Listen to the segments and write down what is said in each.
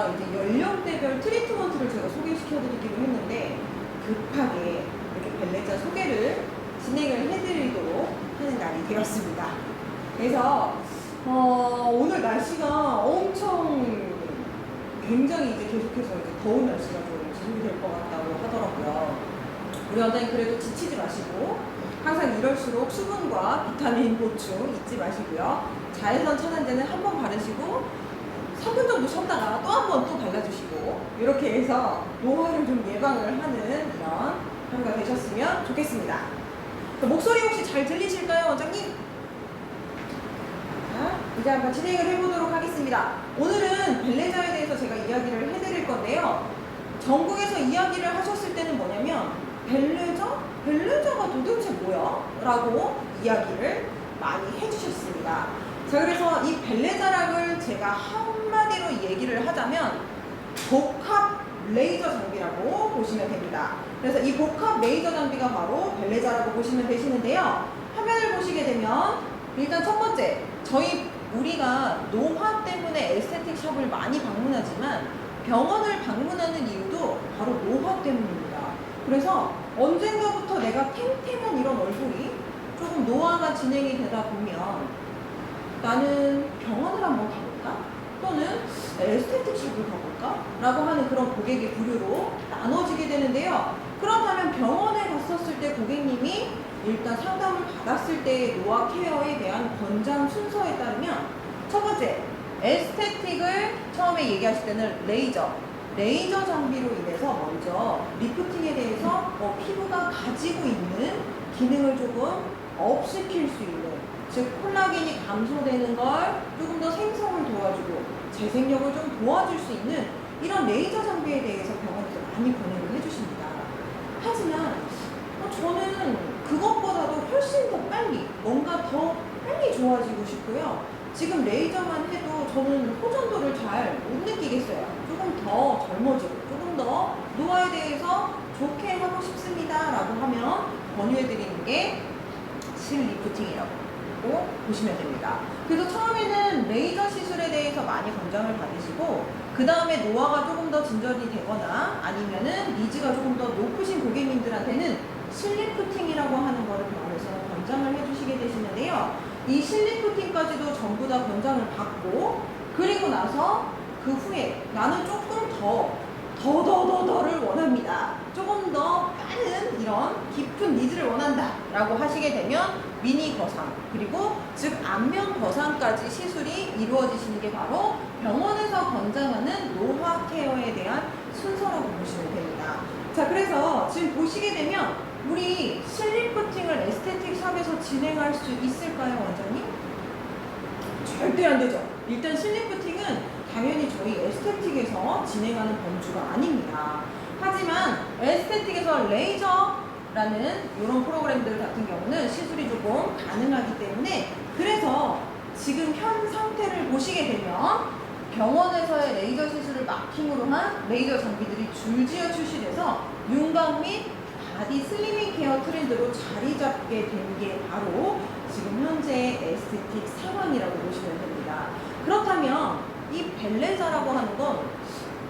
저희가 이제 연령대별 트리트먼트를 제가 소개시켜드리기로 했는데 급하게 이렇게 벨레자 소개를 진행을 해드리도록 하는 날이 되었습니다. 그래서 오늘 날씨가 엄청 굉장히 이제 계속해서 이제 더운 날씨가 좀 지속될 것 같다고 하더라고요. 우리 원장님 그래도 지치지 마시고 항상 이럴수록 수분과 비타민 보충 잊지 마시고요. 자외선 차단제는 한 번 바르시고 3분 정도 쉬었다가 또 한 번 또 발라주시고 이렇게 해서 노화를 좀 예방을 하는 이런 하루가 되셨으면 좋겠습니다. 목소리 혹시 잘 들리실까요, 원장님? 자, 이제 한번 진행을 해보도록 하겠습니다. 오늘은 벨레자에 대해서 제가 이야기를 해드릴 건데요. 전국에서 이야기를 하셨을 때는 뭐냐면 벨레자? 벨레자가 도대체 뭐야? 라고 이야기를 많이 해주셨습니다. 자, 그래서 이 벨레자락을 제가 한마디로 얘기를 하자면 복합 레이저 장비라고 보시면 됩니다. 그래서 이 복합 레이저 장비가 바로 벨레자라고 보시면 되시는데요. 화면을 보시게 되면 일단 첫 번째, 우리가 노화 때문에 에스테틱 샵을 많이 방문하지만 병원을 방문하는 이유도 바로 노화 때문입니다. 그래서 언젠가부터 내가 탱탱한 이런 얼굴이 조금 노화가 진행이 되다 보면 나는 병원을 한번 가볼까? 또는 에스테틱 샵을 가볼까? 라고 하는 그런 고객의 부류로 나눠지게 되는데요. 그렇다면 병원에 갔었을 때 고객님이 일단 상담을 받았을 때의 노화 케어에 대한 권장 순서에 따르면 첫 번째, 에스테틱을 처음에 얘기하실 때는 레이저 장비로 인해서 먼저 리프팅에 대해서 피부가 가지고 있는 기능을 조금 업시킬 수 있는, 즉 콜라겐이 감소되는 걸 조금 더 생성을 도와주고 재생력을 좀 도와줄 수 있는 이런 레이저 장비에 대해서 병원에서 많이 권유를 해주십니다. 하지만 저는 그것보다도 훨씬 더 빨리, 뭔가 더 빨리 좋아지고 싶고요. 지금 레이저만 해도 저는 호전도를 잘 못 느끼겠어요. 조금 더 젊어지고 조금 더 노화에 대해서 좋게 하고 싶습니다 라고 하면 권유해드리는 게 실리프팅이라고 보시면 됩니다. 그래서 처음에는 레이저 시술에 대해서 많이 권장을 받으시고 그 다음에 노화가 조금 더 진전이 되거나 아니면은 니즈가 조금 더 높으신 고객님들한테는 실리프팅이라고 하는 거를 병원에서 권장을 해주시게 되시는데요. 이 실리프팅까지도 전부 다 권장을 받고 그리고 나서 그 후에 나는 조금 더를 원합니다. 조금 더 빠른 이런 깊은 니즈를 원한다 라고 하시게 되면 미니 거상 그리고 즉 안면 거상까지 시술이 이루어지시는 게 바로 병원에서 권장하는 노화 케어에 대한 순서라고 보시면 됩니다. 자, 그래서 지금 보시게 되면 우리 실리프팅을 에스테틱 샵에서 진행할 수 있을까요, 원장님? 절대 안 되죠. 일단 실리프팅은 당연히 저희 에스테틱에서 진행하는 범주가 아닙니다. 하지만 에스테틱에서 레이저라는 이런 프로그램들 같은 경우는 시술이 조금 가능하기 때문에 그래서 지금 현 상태를 보시게 되면 병원에서의 레이저 시술을 마킹으로 한 레이저 장비들이 줄지어 출시돼서 윤곽 및 바디 슬리밍 케어 트렌드로 자리 잡게 된 게 바로 지금 현재의 에스테틱 상황이라고 보시면 됩니다. 그렇다면 이 벨레자라고 하는 건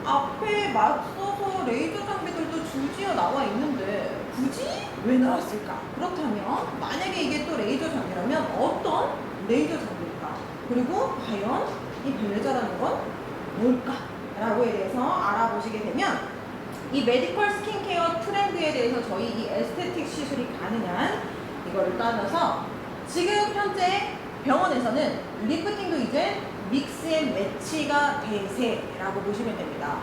앞에 맞서서 레이저 장비들도 줄지어 나와 있는데 굳이 왜 나왔을까? 그렇다면 만약에 이게 또 레이저 장비라면 어떤 레이저 장비일까? 그리고 과연 이 벨레자라는 건 뭘까? 라고에 대해서 알아보시게 되면 이 메디컬 스킨케어 트렌드에 대해서 저희 이 에스테틱 시술이 가능한 이거를 따라서 지금 현재 병원에서는 리프팅도 이제 믹스 앤 매치가 대세라고 보시면 됩니다.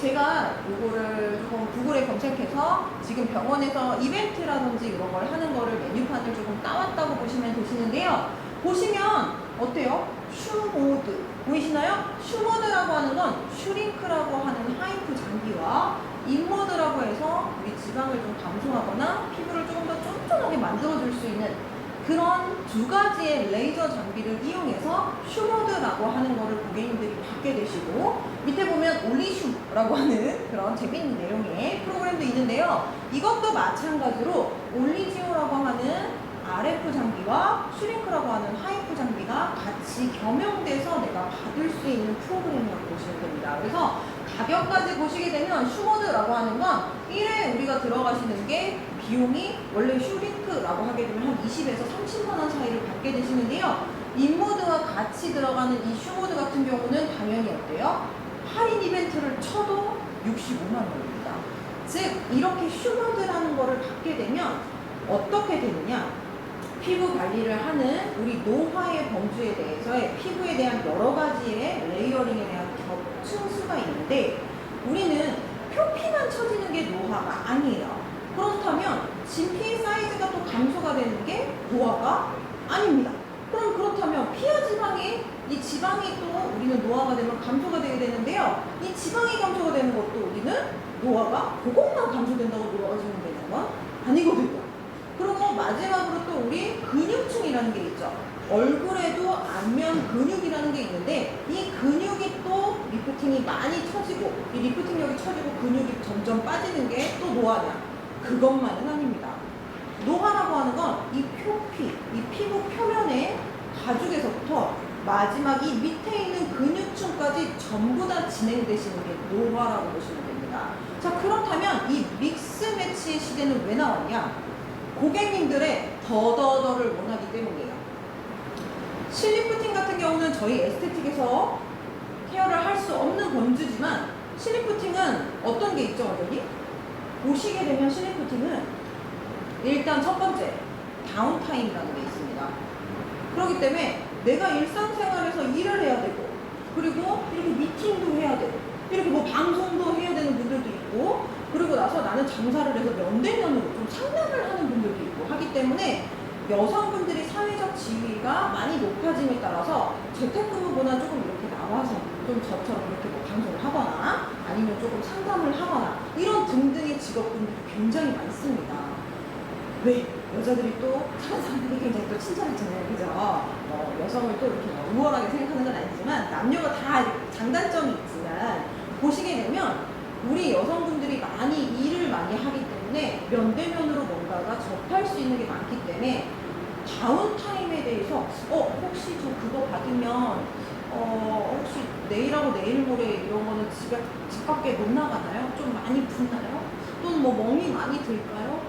제가 이거를 조금 구글에 검색해서 지금 병원에서 이벤트라든지 이런 걸 하는 거를 메뉴판을 조금 따왔다고 보시면 되시는데요. 보시면 어때요? 슈모드 보이시나요? 슈모드라고 하는 건 슈링크라고 하는 하이프 장비와 인모드라고 해서 우리 지방을 좀 감소하거나 피부를 조금 더 쫀쫀하게 만들어줄 수 있는 그런 두 가지의 레이저 장비를 이용해서 슈모드라고 하는 거를 고객님들이 받게 되시고 밑에 보면 올리슈라고 하는 그런 재밌는 내용의 프로그램도 있는데요. 이것도 마찬가지로 올리지오라고 하는 RF 장비와 슈링크라고 하는 하이프 장비가 같이 겸용돼서 내가 받을 수 있는 프로그램이라고 보시면 됩니다. 그래서 가격까지 보시게 되면 슈모드라고 하는 건 1회 우리가 들어가시는 게 비용이 원래 슈링크라고 하게 되면 한 20에서 30만 원 사이를 받게 되시는데요. 인모드와 같이 들어가는 이 슈모드 같은 경우는 당연히 어때요? 할인 이벤트를 쳐도 65만 원입니다. 즉 이렇게 슈모드라는 거를 받게 되면 어떻게 되느냐? 피부 관리를 하는 우리 노화의 범주에 대해서의 피부에 대한 여러 가지의 레이어링에 대한 겹층수가 있는데 우리는 표피만 처지는 게 노화가 아니에요. 그렇다면 진피 사이즈가 또 감소가 되는 게 노화가 아닙니다. 그럼 그렇다면 피하 지방이 이 지방이 또 우리는 노화가 되면 감소가 되게 되는데요. 이 지방이 감소가 되는 것도 우리는 노화가 그것만 감소된다고 놀아주면 되는 건 아니거든요. 그리고 마지막으로 또 우리 근육층이라는 게 있죠. 얼굴에도 안면 근육이라는 게 있는데 이 근육이 또 리프팅이 많이 처지고 이 리프팅력이 처지고 근육이 점점 빠지는 게 또 노화냐? 그것만은 아닙니다. 노화라고 하는 건 이 표피, 이 피부 표면의 가죽에서부터 마지막 이 밑에 있는 근육층까지 전부 다 진행되시는 게 노화라고 보시면 됩니다. 자, 그렇다면 이 믹스 매치의 시대는 왜 나왔냐? 고객님들의 더더더를 원하기 때문이에요. 실리프팅 같은 경우는 저희 에스테틱에서 케어를 할 수 없는 범주지만 실리프팅은 어떤 게 있죠, 어머니? 보시게 되면 실리프팅은 일단 첫 번째 다운타임이라는 게 있습니다. 그렇기 때문에 내가 일상생활에서 일을 해야 되고 그리고 이렇게 미팅도 해야 되고 이렇게 뭐 방송도 해야 되는 분들도 있고 그리고 나서 나는 장사를 해서 면대면으로 좀 상담을 하는 분들도 있고 하기 때문에 여성분들이 사회적 지위가 많이 높아짐에 따라서 재택근무보다 조금 이렇게 나와서 좀 저처럼 이렇게 뭐 방송을 하거나 아니면 조금 상담을 하거나 이런 등등의 직업분들이 굉장히 많습니다. 왜? 여자들이 또 다른 사람들이 굉장히 또 친절하잖아요. 그죠? 여성을 또 이렇게 우월하게 생각하는 건 아니지만 남녀가 다 장단점이 있지만 보시게 되면 우리 여성분들이 많이 일을 많이 하기 때문에 면대면으로 뭔가가 접할 수 있는 게 많기 때문에 다운타임에 대해서 혹시 저 그거 받으면 혹시 내일하고 내일 모레 이런 거는 집 밖에 못 나가나요? 좀 많이 붓나요? 또는 뭐 멍이 많이 들까요?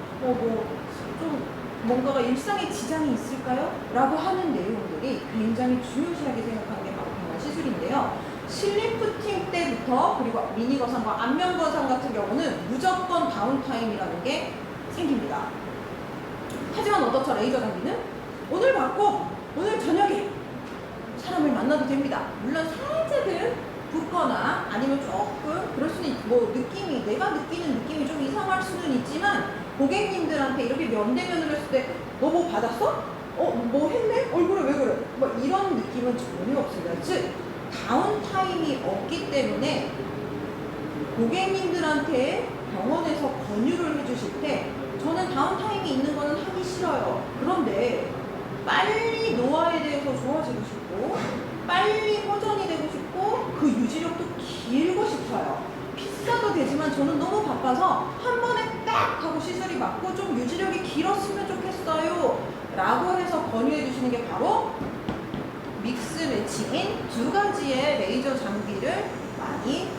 좀 뭔가가 일상에 지장이 있을까요? 라고 하는 내용들이 굉장히 중요시하게 생각하는 게 바로 변화 시술인데요. 실리프팅 때부터 그리고 미니 거상과 안면 거상 같은 경우는 무조건 다운타임이라는 게 생깁니다. 하지만 어떻죠? 레이저 장비는 오늘 받고 오늘 저녁에 사람을 만나도 됩니다. 물론 살짝은 붓거나 아니면 조금 그럴 수는 뭐 느낌이 내가 느끼는 느낌이 좀 이상할 수는 있지만 고객님들한테 이렇게 면대면으로 했을 때 너 뭐 받았어? 뭐 했네? 얼굴에 왜 그래? 뭐 이런 느낌은 전혀 없습니다. 즉 다운타임이 없기 때문에 고객님들한테 병원에서 권유를 해주실 때 저는 다운타임이 있는 거는 하기 싫어요. 그런데 빨리 노화에 대해서 좋아지고 싶고 빨리 호전이 되고 싶고 그 유지력도 길고 싶어요. 비싸도 되지만 저는 너무 바빠서 한 번에 딱 하고 시술이 맞고 좀 유지력이 길었으면 좋겠어요 라고 해서 권유해 주시는 게 바로 믹스 매칭인 두 가지의 레이저 장비를 많이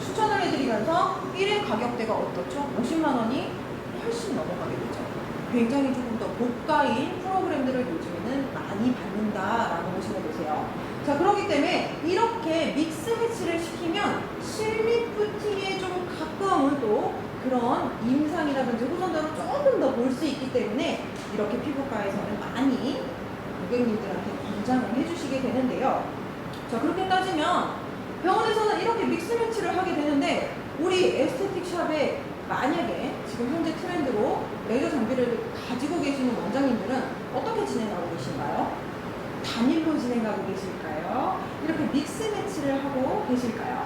추천을 해드리면서 1회 가격대가 어떻죠? 50만 원이 훨씬 넘어가게 되죠. 굉장히 조금 더 고가인 프로그램들을 요즘에는 많이 받는다라고 보시면 되세요. 자, 그렇기 때문에 이렇게 믹스 매치를 시키면 실리프팅에 좀 가까운 또 그런 임상이라든지 호전도를 조금 더 볼 수 있기 때문에 이렇게 피부과에서는 많이 고객님들한테 권장을 해주시게 되는데요. 자, 그렇게 따지면 병원에서는 이렇게 믹스 매치를 하게 되는데 우리 에스테틱 샵에 만약에 지금 현재 트렌드로 레이저 장비를 가지고 계시는 원장님들은 어떻게 진행하고 계신가요? 단일로 진행하고 계실까요? 이렇게 믹스 매치를 하고 계실까요?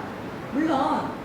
물론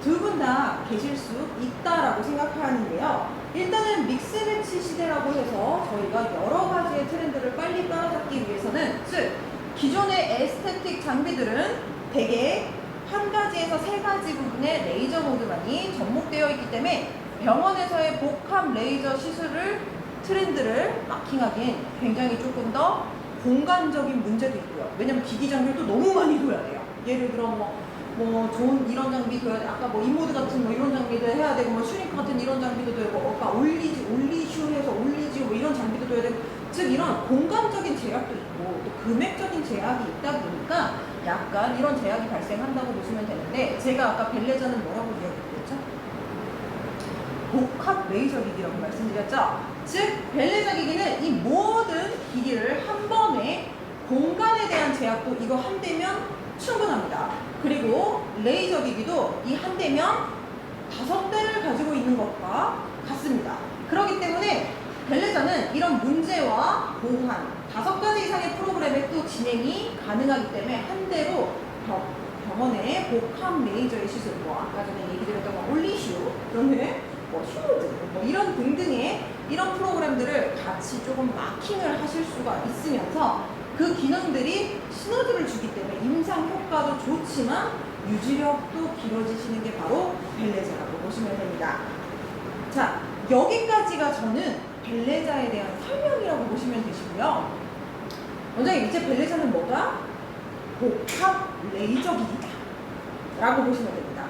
두 분 다 계실 수 있다라고 생각하는데요. 일단은 믹스 매치 시대라고 해서 저희가 여러 가지의 트렌드를 빨리 따라잡기 위해서는 즉 기존의 에스테틱 장비들은 대개 한 가지에서 세 가지 부분의 레이저 모드만이 접목되어 있기 때문에 병원에서의 복합 레이저 시술을 트렌드를 마킹하기엔 굉장히 조금 더 공간적인 문제도 있고요. 왜냐면 기기 장비를 또 너무 많이 둬야 돼요. 예를 들어 뭐 좋은 이런 장비 둬야 돼. 아까 뭐 인모드 같은 뭐 이런 장비도 해야 되고, 뭐 슈링크 같은 이런 장비도 둬야 되고, 아까 올리슈 해서 올리지 뭐 이런 장비도 둬야 되고, 즉 이런 공간적인 제약도 있고 또 금액적인 제약이 있다 보니까 약간 이런 제약이 발생한다고 보시면 되는데, 제가 아까 벨레자는 뭐라고 이야기했죠? 복합 레이저 기기라고 말씀드렸죠. 즉 벨레자 기기는 이 모든 기기를 한 번에 공간에 대한 제약도 이거 한 대면 충분합니다. 그리고 레이저 기기도 이 한 대면 5대를 가지고 있는 것과 같습니다. 그렇기 때문에 벨레자는 이런 문제와 보완 5가지 이상의 프로그램에 또 진행이 가능하기 때문에 한 대로 병원의 복합 레이저의 시술, 뭐 아까 전에 얘기 드렸던 거 올리슈 또는 뭐 휴모드 뭐 이런 등등의 이런 프로그램들을 같이 조금 마킹을 하실 수가 있으면서 그 기능들이 시너지를 주기 때문에 임상 효과도 좋지만 유지력도 길어지시는 게 바로 벨레자라고 보시면 됩니다. 자, 여기까지가 저는 벨레자에 대한 설명이라고 보시면 되시고요. 원장님, 이제 벨레자는 뭐다? 복합 레이저 기기다 라고 보시면 됩니다.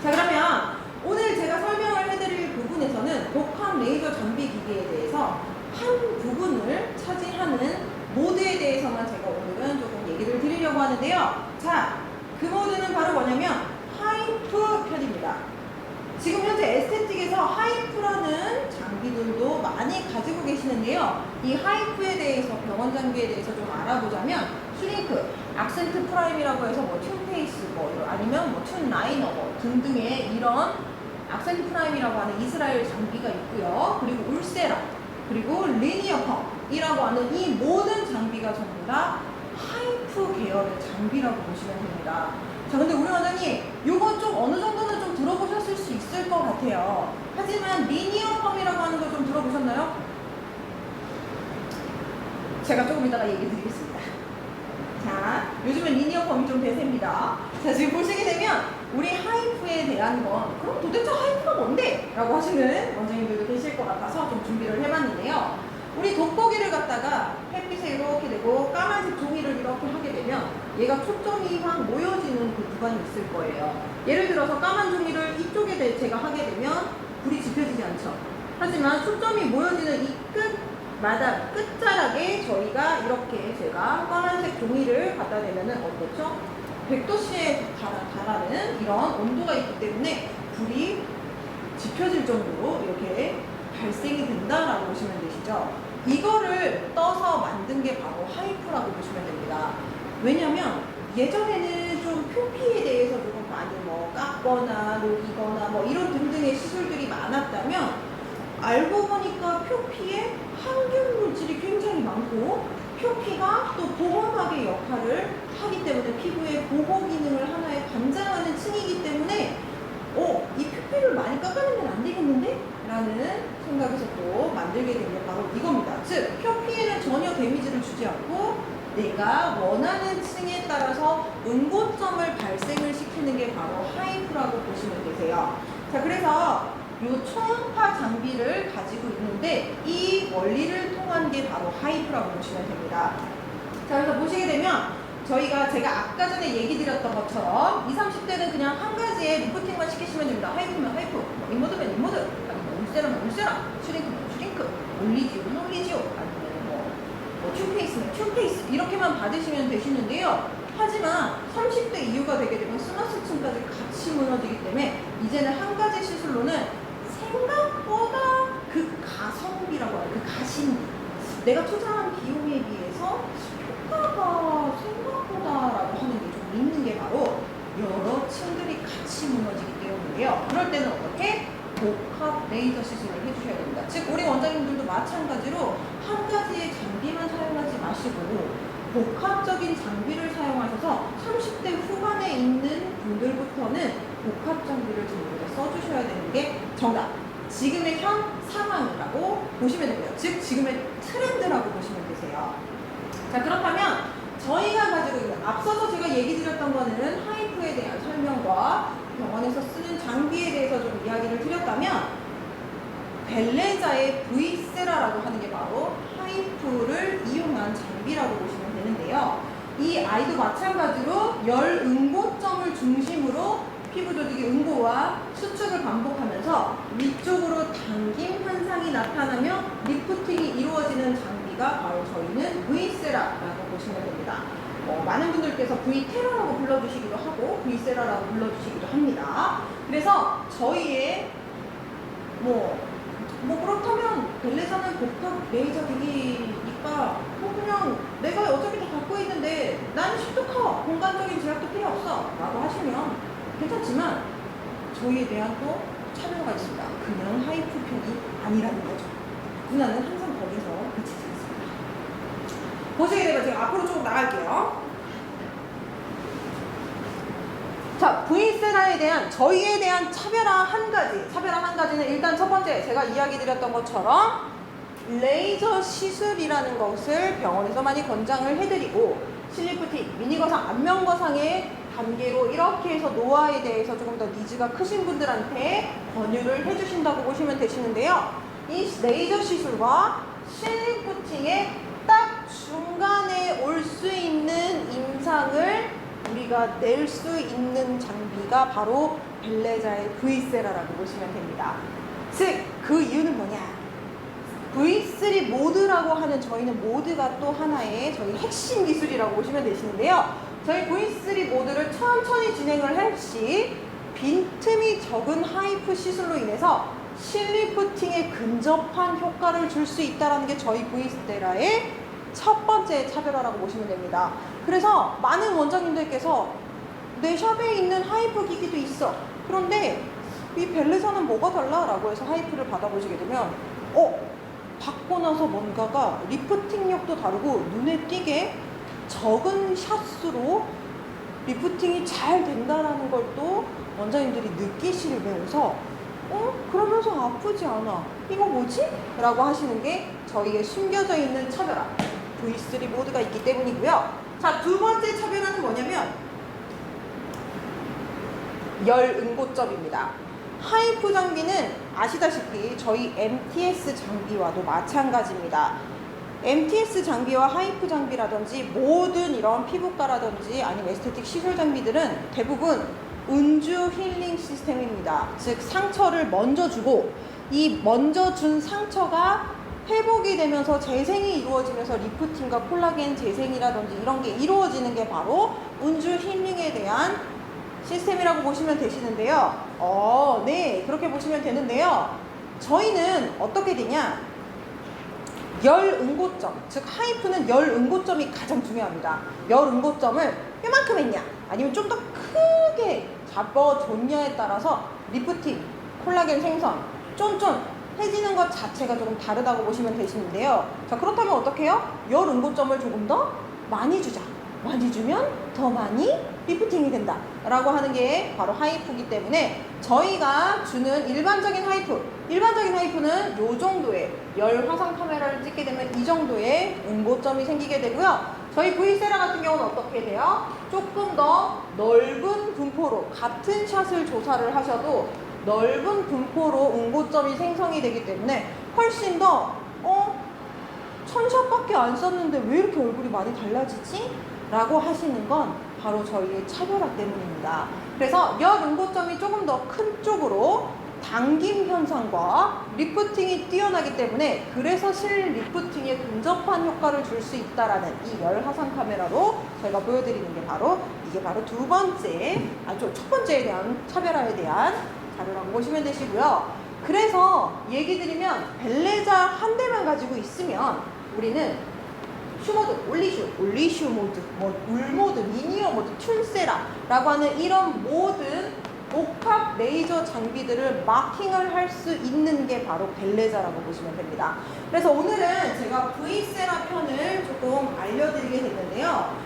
자, 그러면 오늘 제가 설명을 해드릴 부분에서는 복합 레이저 장비 기기에 대해서 한 부분을 차지하는 모드에 대해서만 제가 오늘은 조금 얘기를 드리려고 하는데요. 자, 그 모드는 바로 뭐냐면 하이프 편입니다. 지금 현재 에스테틱에서 하이프라는 장비들도 많이 가지고 계시는데요. 이 하이프에 대해서, 병원 장비에 대해서 좀 알아보자면 슈링크, 악센트 프라임이라고 해서 뭐 튠페이스, 뭐 아니면 뭐 튠 라이너 뭐 등등의 이런 악센트 프라임이라고 하는 이스라엘 장비가 있고요. 그리고 울세라, 그리고 리니어 펌이라고 하는 이 모든 장비가 전부 다 하이프 계열의 장비라고 보시면 됩니다. 자, 근데 우리 원장님, 요거 좀 어느 정도는 좀 들어보셨을 수 있을 것 같아요. 하지만 리니어 펌이라고 하는 거 좀 들어보셨나요? 제가 조금 이따가 얘기 드리겠습니다. 자, 요즘은 리니어 펌이 좀 대세입니다. 자, 지금 보시게 되면 우리 하이프에 대한 건, 그럼 도대체 하이프가 뭔데? 라고 하시는 원장님들도 계실 것 같아서 좀 준비를 해봤는데요. 우리 돋보기를 갖다가 햇빛에 이렇게 대고 까만색 종이를 이렇게 하게 되면 얘가 초점이 확 모여지는 그 구간이 있을 거예요. 예를 들어서 까만 종이를 이쪽에 제가 하게 되면 불이 지펴지지 않죠. 하지만 초점이 모여지는 이 끝마다 끝자락에 저희가 이렇게 제가 까만색 종이를 갖다 대면은 어떻죠? 100도씨에 달하는 이런 온도가 있기 때문에 불이 지펴질 정도로 이렇게 발생이 된다라고 보시면 되시죠. 이거를 떠서 만든 게 바로 하이프라고 보시면 됩니다. 왜냐면 예전에는 좀 표피에 대해서 조금 많이 뭐 깎거나 녹이거나 뭐 이런 등등의 시술들이 많았다면, 알고 보니까 표피에 항균 물질이 굉장히 많고 표피가 또 보호막의 역할을 하기 때문에 피부의 보호 기능을 하나에 관장하는 층이기 때문에 이 표피를 많이 깎아내면 안 되겠는데? 라는 생각에서 또 만들게 된 게 바로 이겁니다. 즉, 표피에는 전혀 데미지를 주지 않고 내가 원하는 층에 따라서 응고점을 발생을 시키는 게 바로 하이프라고 보시면 되세요. 자, 그래서 이 초음파 장비를 가지고 있는데 이 원리를 통한 게 바로 하이프라고 보시면 됩니다. 자, 그래서 보시게 되면 제가 아까 전에 얘기 드렸던 것처럼 20, 30대는 그냥 한 가지에 리프팅만 시키시면 됩니다. 하이프면 하이프, 뭐 인모드면 인모드, 아니면 울세라면 울세라, 슈링크면 슈링크, 올리지오는 올리지오, 아니면 뭐 튠페이스면 튠페이스, 이렇게만 받으시면 되시는데요. 하지만 30대 이후가 되게 되면 스마스층까지 같이 무너지기 때문에 이제는 한 가지 시술로는 생각보다 그 가성비라고 하는 그 가심비, 내가 투자한 비용에 비해서 효과가 생각보다라고 하는 게 좀 있는 게 바로 여러 층들이 같이 무너지기 때문인데요. 그럴 때는 어떻게? 복합 레이저 시술을 해주셔야 됩니다. 즉, 우리 원장님들도 마찬가지로 한 가지의 장비만 사용하지 마시고 복합적인 장비를 사용하셔서 30대 후반에 있는 분들부터는 복합 장비를 전부 다 써주셔야 되는 게 정답. 지금의 현 상황이라고 보시면 되고요. 즉, 지금의 트렌드라고 보시면 되세요. 자, 그렇다면 저희가 가지고 있는, 앞서서 제가 얘기 드렸던 거는 하이프에 대한 설명과 병원에서 쓰는 장비에 대해서 좀 이야기를 드렸다면, 벨레자의 V세라라고 하는 게 바로 하이프를 이용한 장비라고 보시면 되는데요. 이 아이도 마찬가지로 열 응고점을 중심으로 피부 조직의 응고와 수축을 반복하면서 위쪽으로 당김 현상이 나타나며 리프팅이 이루어지는 장비가 바로 저희는 V세라라고 보시면 됩니다. 많은 분들께서 V테라라고 불러주시기도 하고 V세라라고 불러주시기도 합니다. 그래서 저희의 그렇다면 벨레자는 복합 레이저 기기니까 그냥 내가 어차피 다 갖고 있는데 나는 쉽도커 공간적인 제약도 필요 없어 라고 하시면 괜찮지만 저희에 대한 또 차별화가 있습니다. 그냥 하이프 편이 아니라는 거죠. 누나는 항상 거기서 그치지 않습니다. 보시게 되면 제가 앞으로 조금 나갈게요. 자, V세라에 대한 저희에 대한 차별화 한 가지는 일단 첫 번째 제가 이야기 드렸던 것처럼 레이저 시술이라는 것을 병원에서 많이 권장을 해드리고 실리프팅, 미니거상, 안면거상의 단계로 이렇게 해서 노화에 대해서 조금 더 니즈가 크신 분들한테 권유를 해주신다고 보시면 되시는데요. 이 레이저 시술과 실리프팅의 딱 중간에 올 수 있는 임상을 우리가 낼 수 있는 장비가 바로 벨레자의 V세라라고 보시면 됩니다. 즉, 그 이유는 뭐냐? V3 모드라고 하는 저희는 모드가 또 하나의 저희 핵심 기술이라고 보시면 되시는데요. 저희 V3 모드를 천천히 진행을 할 시 빈틈이 적은 하이프 시술로 인해서 실리프팅에 근접한 효과를 줄 수 있다는 게 저희 V세라의 첫 번째 차별화라고 보시면 됩니다. 그래서 많은 원장님들께서 내 샵에 있는 하이프 기기도 있어. 그런데 이 벨레자는 뭐가 달라? 라고 해서 하이프를 받아보시게 되면 받고 나서 뭔가가 리프팅력도 다르고 눈에 띄게 적은 샷수로 리프팅이 잘 된다는 걸 또 원장님들이 느끼시면서 그러면서 아프지 않아. 이거 뭐지? 라고 하시는 게 저희의 숨겨져 있는 차별화 V3 모드가 있기 때문이고요. 자, 두 번째 차별화는 뭐냐면 열 응고점입니다. 하이프 장비는 아시다시피 저희 MTS 장비와도 마찬가지입니다. MTS 장비와 하이프 장비라든지 모든 이런 피부과라든지 아니면 에스테틱 시술 장비들은 대부분 운주 힐링 시스템입니다. 즉 상처를 먼저 주고 이 먼저 준 상처가 회복이 되면서 재생이 이루어지면서 리프팅과 콜라겐 재생이라든지 이런 게 이루어지는 게 바로 운주 힐링에 대한 시스템이라고 보시면 되시는데요. 네, 그렇게 보시면 되는데요. 저희는 어떻게 되냐? 열 응고점, 즉 하이프는 열 응고점이 가장 중요합니다. 열 응고점을 이만큼 했냐 아니면 좀 더 크게 잡아줬냐에 따라서 리프팅, 콜라겐 생성, 쫀쫀해지는 것 자체가 조금 다르다고 보시면 되시는데요. 자, 그렇다면 어떻게 해요? 열 응고점을 조금 더 많이 주자. 많이 주면 더 많이 리프팅이 된다 라고 하는 게 바로 하이프이기 때문에 저희가 주는 일반적인 하이프는 요 정도의 열 화상 카메라를 찍게 되면 이 정도의 응고점이 생기게 되고요. 저희 V세라 같은 경우는 어떻게 돼요? 조금 더 넓은 분포로 같은 샷을 조사를 하셔도 넓은 분포로 응고점이 생성이 되기 때문에 훨씬 더 1000샷밖에 안 썼는데 왜 이렇게 얼굴이 많이 달라지지? 라고 하시는 건 바로 저희의 차별화 때문입니다. 그래서 열 응고점이 조금 더 큰 쪽으로 당김 현상과 리프팅이 뛰어나기 때문에 그래서 실 리프팅에 근접한 효과를 줄 수 있다라는 이 열 화상 카메라로 저희가 보여드리는 게 바로 이게 바로 첫 번째에 대한 차별화에 대한 자료라고 보시면 되시고요. 그래서 얘기 드리면 벨레자 한 대만 가지고 있으면 우리는 슈모드, 올리슈 모드, 울모드, 미니어 모드, 툴세라라고 하는 이런 모든 복합 레이저 장비들을 마킹을 할 수 있는 게 바로 벨레자라고 보시면 됩니다. 그래서 오늘은 제가 V세라 편을 조금 알려드리게 됐는데요.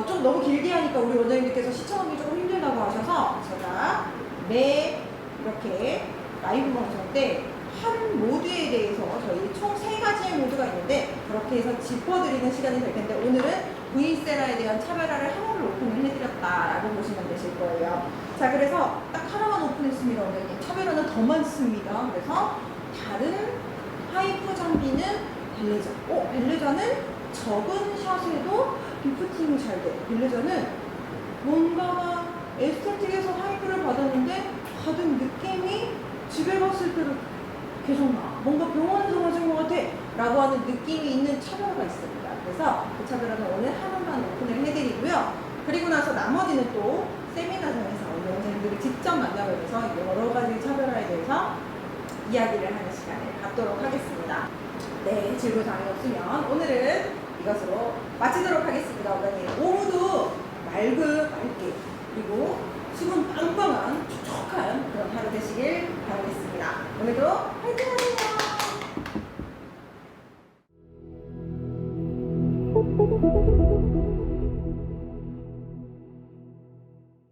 좀 너무 길게 하니까 우리 원장님들께서 시청하기 조금 힘들다고 하셔서 제가 매 이렇게 라이브 방송 때 한 모드에 대해서 저희 총 3가지의 모드가 있는데 그렇게 해서 짚어드리는 시간이 될 텐데 오늘은 V세라에 대한 차별화를 하나를 오픈을 해드렸다라고 보시면 되실 거예요. 자, 그래서 딱 하나만 오픈했습니다. 원장님. 차별화는 더 많습니다. 그래서 다른 하이프 장비는 벨레자. 벨레자는 적은 샷에도 리프팅이 잘 돼. 벨레자는 뭔가 에스테틱에서 하이프를 받았는데 받은 느낌이 집에 갔을 때도 계속 나. 뭔가 병원에서 맞은 것 같아. 라고 하는 느낌이 있는 차별화가 있습니다. 그래서 그 차별화는 오늘 하나만 오픈을 해드리고요. 그리고 나서 나머지는 또 세미나장에서 우리 원장님들이 직접 만나뵈면서 여러 가지 차별화에 대해서 이야기를 하는 시간을 갖도록 하겠습니다. 네, 질문 사항이 없으면 오늘은 이것으로 마치도록 하겠습니다. 원장님, 오후도 맑게 그리고 수분 빵빵한 촉촉한 그런 하루 되시길 바라겠습니다. 오늘도 화이팅 하세요!